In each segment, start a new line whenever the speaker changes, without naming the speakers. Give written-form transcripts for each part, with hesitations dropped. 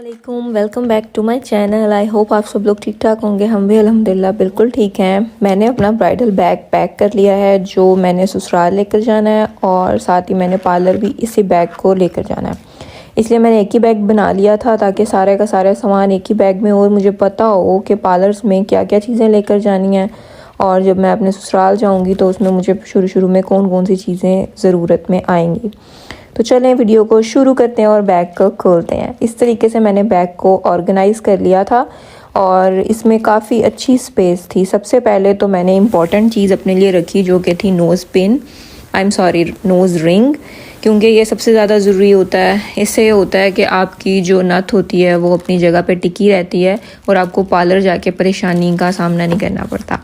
वालेकुम, welcome back to my channel. I hope आप सब लोग ठीक ठाक होंगे। हम भी अल्हम्दुलिल्लाह बिल्कुल ठीक हैं। मैंने अपना ब्राइडल बैग पैक कर लिया है जो मैंने ससुराल लेकर जाना है, और साथ ही मैंने पार्लर भी इसी बैग को लेकर जाना है। इसलिए मैंने एक ही बैग बना लिया था ताकि सारे का सारा सामान एक ही बैग में, और मुझे पता हो कि पार्लर्स में क्या क्या चीज़ें लेकर जानी हैं, और जब मैं अपने ससुराल जाऊँगी तो उसमें मुझे शुरू में कौन कौन सी चीज़ें ज़रूरत में आएंगी। तो चलें वीडियो को शुरू करते हैं और बैग को खोलते हैं। इस तरीके से मैंने बैग को ऑर्गेनाइज़ कर लिया था और इसमें काफ़ी अच्छी स्पेस थी। सबसे पहले तो मैंने इम्पॉर्टेंट चीज़ अपने लिए रखी जो कि थी नोज़ रिंग, क्योंकि ये सबसे ज़्यादा ज़रूरी होता है। इससे ये होता है कि आपकी जो नथ होती है वो अपनी जगह पे टिकी रहती है और आपको पार्लर जाके परेशानी का सामना नहीं करना पड़ता।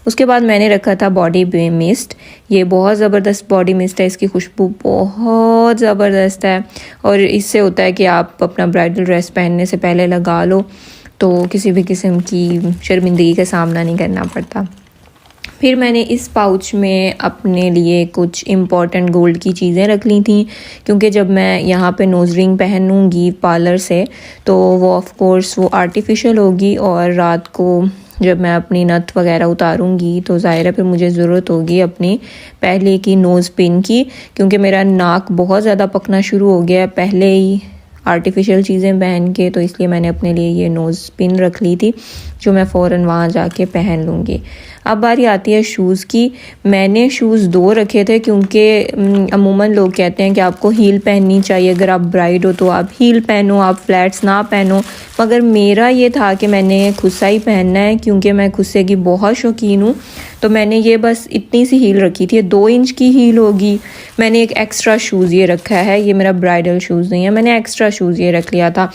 उसके बाद मैंने रखा था बॉडी मिस्ट। ये बहुत ज़बरदस्त बॉडी मिस्ट है, इसकी खुशबू बहुत ज़बरदस्त है और इससे होता है कि आप अपना ब्राइडल ड्रेस पहनने से पहले लगा लो तो किसी भी किस्म की शर्मिंदगी का सामना नहीं करना पड़ता। फिर मैंने इस पाउच में अपने लिए कुछ इम्पॉर्टेंट गोल्ड की चीज़ें रख ली थी, क्योंकि जब मैं यहाँ पे नोज़ रिंग पहनूँगी पार्लर से तो वो ऑफ कोर्स वो आर्टिफिशियल होगी, और रात को जब मैं अपनी नथ वगैरह उतारूँगी तो ज़ाहिर है फिर मुझे ज़रूरत होगी अपनी पहले की नोज़ पिन की, क्योंकि मेरा नाक बहुत ज़्यादा पकना शुरू हो गया है पहले ही आर्टिफिशियल चीज़ें पहन के। तो इसलिए मैंने अपने लिए ये नोज़ पिन रख ली थी जो मैं फ़ौरन वहाँ जाके पहन लूँगी। अब बारी आती है शूज़ की। मैंने शूज़ 2 रखे थे क्योंकि अमूमन लोग कहते हैं कि आपको हील पहननी चाहिए, अगर आप ब्राइड हो तो आप हील पहनो, आप फ्लैट्स ना पहनो। मगर मेरा ये था कि मैंने खुस्सा ही पहनना है, क्योंकि मैं खुस्से की बहुत शौकीन हूँ। तो मैंने ये बस इतनी सी हील रखी थी, 2 इंच की हील होगी। मैंने एक एक्स्ट्रा शूज़ ये रखा है, ये मेरा ब्राइडल शूज़ नहीं है, मैंने एक्स्ट्रा शूज़ ये रख लिया था।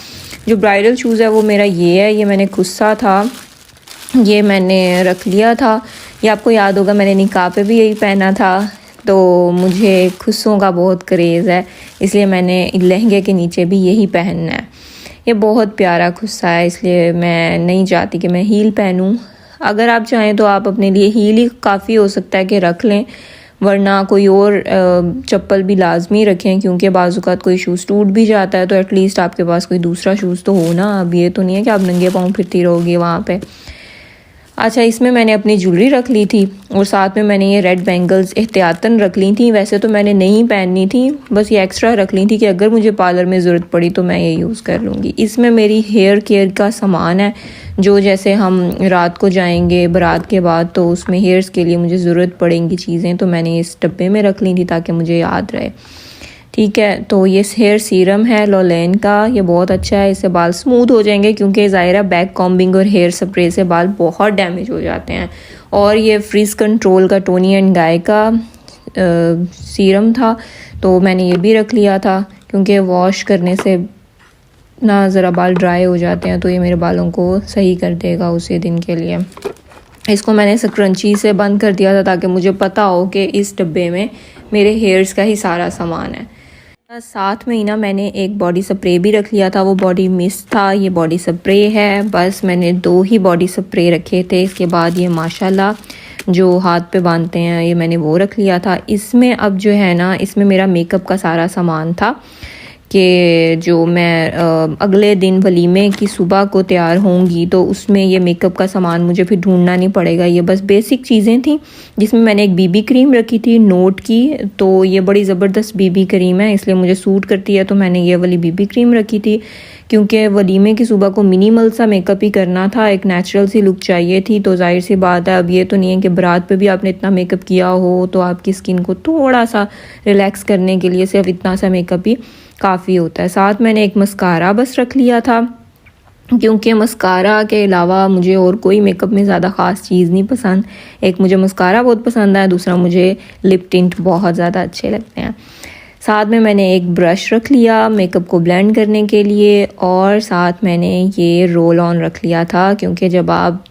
जो ब्राइडल शूज़ है वो मेरा ये है, ये मैंने खुस्सा था, ये मैंने रख लिया था। ये आपको याद होगा मैंने निकाह पे भी यही पहना था। तो मुझे खुस्सों का बहुत क्रेज़ है, इसलिए मैंने लहंगे के नीचे भी यही पहनना है। ये बहुत प्यारा खुस्सा है, इसलिए मैं नहीं चाहती कि मैं हील पहनूं। अगर आप चाहें तो आप अपने लिए हील ही काफ़ी हो सकता है कि रख लें, वरना कोई और चप्पल भी लाजमी रखें, क्योंकि बाज़-औक़ात कोई शूज़ टूट भी जाता है तो एटलीस्ट आपके पास कोई दूसरा शूज़ तो हो ना। अब ये तो नहीं है कि आप नंगे पाँव फिरती रहोगी वहाँ पे। अच्छा, इसमें मैंने अपनी ज्वेलरी रख ली थी और साथ में मैंने ये रेड बैंगल्स एहतियातन रख ली थी। वैसे तो मैंने नहीं पहननी थी, बस ये एक्स्ट्रा रख ली थी कि अगर मुझे पार्लर में ज़रूरत पड़ी तो मैं ये यूज़ कर लूँगी। इसमें मेरी हेयर केयर का सामान है, जो जैसे हम रात को जाएंगे बारात के बाद तो उसमें हेयर्स के लिए मुझे ज़रूरत पड़ेंगी चीज़ें, तो मैंने इस डब्बे में रख ली थी ताकि मुझे याद रहे। ठीक है, तो ये हेयर सीरम है लॉलेन का, ये बहुत अच्छा है, इससे बाल स्मूथ हो जाएंगे, क्योंकि ज़ाहिर बैक कॉम्बिंग और हेयर स्प्रे से बाल बहुत डैमेज हो जाते हैं। और ये फ्रीज कंट्रोल का टोनी एंड गाय का सीरम था, तो मैंने ये भी रख लिया था, क्योंकि वॉश करने से ना ज़रा बाल ड्राई हो जाते हैं, तो ये मेरे बालों को सही कर देगा उसी दिन के लिए। इसको मैंने स्क्रंची से बंद कर दिया था ताकि मुझे पता हो कि इस डब्बे में मेरे हेयर्स का ही सारा सामान है। साथ में ही ना मैंने एक बॉडी स्प्रे भी रख लिया था, वो बॉडी मिस्ट था, ये बॉडी स्प्रे है। बस मैंने 2 ही बॉडी स्प्रे रखे थे। इसके बाद ये माशाल्लाह जो हाथ पे बांधते हैं ये मैंने वो रख लिया था। इसमें अब जो है ना, इसमें मेरा मेकअप का सारा सामान था कि जो मैं अगले दिन वलीमे की सुबह को तैयार होंगी तो उसमें ये मेकअप का सामान मुझे फिर ढूंढना नहीं पड़ेगा। ये बस बेसिक चीज़ें थी, जिसमें मैंने एक बीबी क्रीम रखी थी नोट की, तो ये बड़ी ज़बरदस्त बीबी क्रीम है, इसलिए मुझे सूट करती है, तो मैंने ये वाली बीबी क्रीम रखी थी। क्योंकि वलीमे की सुबह को मिनिमल सा मेकअप ही करना था, एक नेचुरल सी लुक चाहिए थी, तो जाहिर सी बात है अब ये तो नहीं है कि बारात पे भी आपने इतना मेकअप किया हो, तो आपकी स्किन को थोड़ा सा रिलैक्स करने के लिए सिर्फ इतना सा मेकअप ही काफ़ी होता है। साथ मैंने एक मस्कारा बस रख लिया था, क्योंकि मस्कारा के अलावा मुझे और कोई मेकअप में ज़्यादा ख़ास चीज़ नहीं पसंद। एक मुझे मस्कारा बहुत पसंद है, दूसरा मुझे लिप टिंट बहुत ज़्यादा अच्छे लगते हैं। साथ में मैंने एक ब्रश रख लिया मेकअप को ब्लेंड करने के लिए, और साथ मैंने ये रोल ऑन रख लिया था, क्योंकि जब आप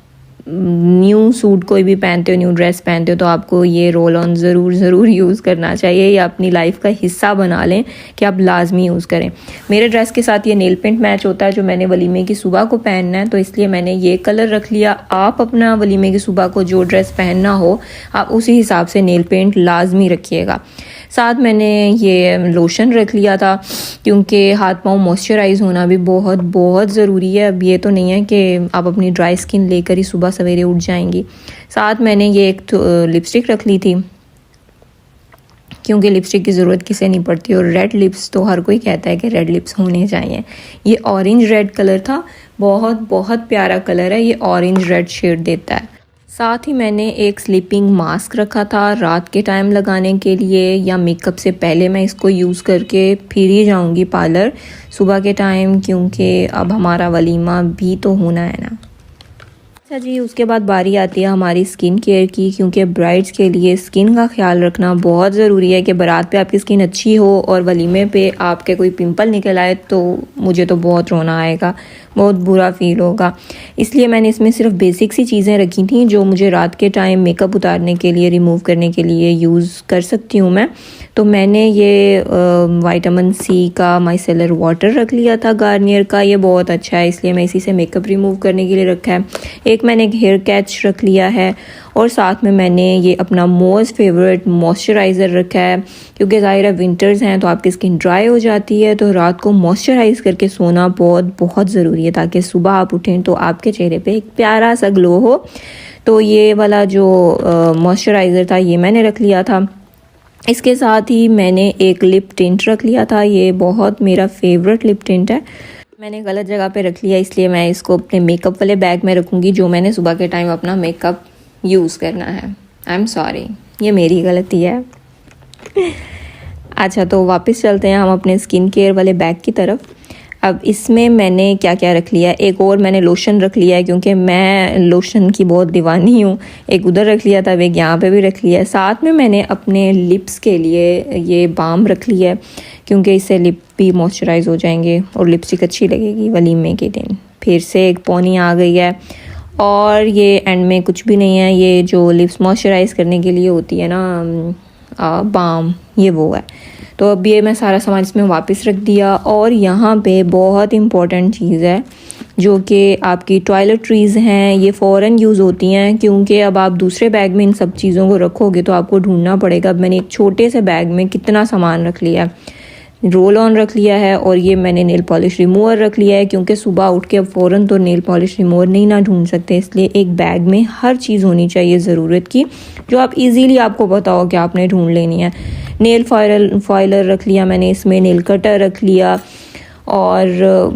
न्यू सूट कोई भी पहनते हो, न्यू ड्रेस पहनते हो, तो आपको ये रोल ऑन ज़रूर यूज़ करना चाहिए, या अपनी लाइफ का हिस्सा बना लें कि आप लाजमी यूज़ करें। मेरे ड्रेस के साथ ये नेल पेंट मैच होता है जो मैंने वलीमे की सुबह को पहनना है, तो इसलिए मैंने ये कलर रख लिया। आप अपना वलीमे की सुबह को जो ड्रेस पहनना हो आप उसी हिसाब से नेल पेंट लाजमी रखिएगा। ساتھ میں نے یہ لوشن رکھ لیا تھا کیونکہ ہاتھ پاؤں موئسچرائز ہونا بھی بہت بہت ضروری ہے. اب یہ تو نہیں ہے کہ آپ اپنی ڈرائی اسکن لے کر ہی صبح سویرے اٹھ جائیں گی. ساتھ میں نے یہ ایک لپسٹک رکھ لی تھی کیونکہ لپسٹک کی ضرورت کسے نہیں پڑتی, اور ریڈ لپس تو ہر کوئی کہتا ہے کہ ریڈ لپس ہونے چاہیے. یہ اورنج ریڈ کلر تھا, بہت بہت پیارا کلر ہے, یہ اورنج ریڈ شیڈ دیتا ہے. ساتھ ہی میں نے ایک سلیپنگ ماسک رکھا تھا رات کے ٹائم لگانے کے لیے, یا میک اپ سے پہلے میں اس کو یوز کر کے پھر ہی جاؤں گی پارلر صبح کے ٹائم, کیونکہ اب ہمارا ولیمہ بھی تو ہونا ہے نا. اچھا جی, اس کے بعد باری آتی ہے ہماری اسکن کیئر کی, کیونکہ برائڈس کے لیے اسکن کا خیال رکھنا بہت ضروری ہے کہ برات پہ آپ کی اسکن اچھی ہو اور ولیمے پہ آپ کے کوئی پمپل نکل آئے تو مجھے تو بہت رونا آئے گا, بہت برا فیل ہوگا. اس لیے میں نے اس میں صرف بیسک سی چیزیں رکھی تھیں جو مجھے رات کے ٹائم میک اپ اتارنے کے لیے, ریموو کرنے کے لیے یوز کر سکتی ہوں میں. تو میں نے یہ وائٹامن سی کا مائسیلر واٹر رکھ لیا تھا گارنیئر کا, یہ بہت اچھا ہے, اس لیے میں اسی سے میک اپ ریموو کرنے کے لیے رکھا ہے. ایک میں نے ایک ہیئر کیچ رکھ لیا ہے, اور ساتھ میں نے یہ اپنا موسٹ فیورٹ موئسچرائزر رکھا ہے, کیونکہ ظاہر ہے ونٹرز ہیں تو آپ کی اسکن ڈرائی ہو جاتی ہے, تو رات کو موئسچرائز کر کے سونا بہت بہت ضروری ہے تاکہ صبح آپ اٹھیں تو آپ کے چہرے پہ ایک پیارا سا گلو ہو. تو یہ والا جو موئسچرائزر تھا یہ میں نے رکھ لیا تھا. اس کے ساتھ ہی میں نے ایک لپ ٹنٹ رکھ لیا تھا, یہ بہت میرا فیورٹ لپ ٹنٹ ہے. میں نے غلط جگہ پہ رکھ لیا, اس لیے میں اس کو اپنے میک اپ والے بیگ میں رکھوں گی جو میں نے صبح کے ٹائم اپنا میک اپ یوز کرنا ہے. آئی ایم سوری, یہ میری غلطی ہے. اچھا, تو واپس چلتے ہیں ہم اپنے اسکن کیئر والے بیگ کی طرف. اب اس میں نے کیا کیا رکھ لیا, ایک اور میں نے لوشن رکھ لیا ہے کیونکہ میں لوشن کی بہت دیوانی ہوں. ایک ادھر رکھ لیا تھا, ایک یہاں پہ بھی رکھ لیا ہے. ساتھ میں نے اپنے لپس کے لیے یہ بام رکھ لیا ہے کیونکہ اس سے لپ بھی موئسچرائز ہو جائیں گے اور لپسٹک اچھی لگے گی ولیمے کے دن. پھر سے ایک پونی آ گئی ہے, اور یہ اینڈ میں کچھ بھی نہیں ہے, یہ جو لپس موئسچرائز کرنے کے لیے ہوتی ہے نا بام, یہ وہ ہے. تو اب یہ میں سارا سامان اس میں واپس رکھ دیا. اور یہاں پہ بہت امپورٹنٹ چیز ہے جو کہ آپ کی ٹوائلٹریز ہیں, یہ فوراً یوز ہوتی ہیں کیونکہ اب آپ دوسرے بیگ میں ان سب چیزوں کو رکھو گے تو آپ کو ڈھونڈنا پڑے گا. اب میں نے ایک چھوٹے سے بیگ میں کتنا سامان رکھ لیا ہے, رول آن رکھ لیا ہے, اور یہ میں نے نیل پالش ریموور رکھ لیا ہے کیونکہ صبح اٹھ کے اب فوراً تو نیل پالش ریموور نہیں نہ ڈھونڈ سکتے, اس لیے ایک بیگ میں ہر چیز ہونی چاہیے ضرورت کی جو آپ ایزیلی آپ کو پتا ہو کہ آپ نے ڈھونڈ لینی ہے. نیل فائلر رکھ لیا میں نے اس میں, نیل کٹر رکھ لیا, اور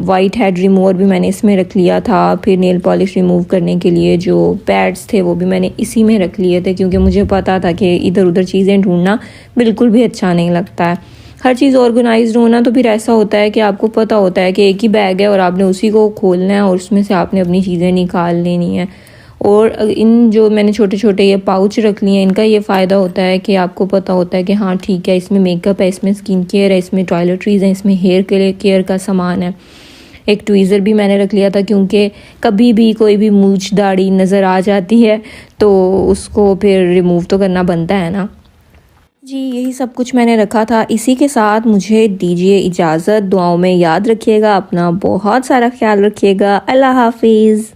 وائٹ ہیڈ ریموور بھی میں نے اس میں رکھ لیا تھا. پھر نیل پالش ریموو کرنے کے لیے جو پیڈز تھے وہ بھی میں نے اسی میں رکھ لیے تھے کیونکہ مجھے پتا تھا کہ ادھر ادھر چیزیں ڈھونڈنا بالکل بھی اچھا نہیں لگتا ہے. ہر چیز آرگنائزڈ ہونا تو پھر ایسا ہوتا ہے کہ آپ کو پتہ ہوتا ہے کہ ایک ہی بیگ ہے اور آپ نے اسی کو کھولنا ہے اور اس میں سے آپ نے اپنی چیزیں نکال لینی ہیں. اور ان جو میں نے چھوٹے چھوٹے یہ پاؤچ رکھ لیے ہیں, ان کا یہ فائدہ ہوتا ہے کہ آپ کو پتہ ہوتا ہے کہ ہاں ٹھیک ہے, اس میں میک اپ ہے, اس میں اسکن کیئر ہے, اس میں ٹوائلٹریز ہیں, اس میں ہیئر کیئر کا سامان ہے. ایک ٹویزر بھی میں نے رکھ لیا تھا کیونکہ کبھی بھی کوئی بھی مونچھ داڑھی نظر آ جاتی ہے تو اس کو پھر ریموو تو کرنا بنتا ہے نا. جی, یہی سب کچھ میں نے رکھا تھا. اسی کے ساتھ مجھے دیجیے اجازت, دعاؤں میں یاد رکھیے گا, اپنا بہت سارا خیال رکھیے گا. اللہ حافظ.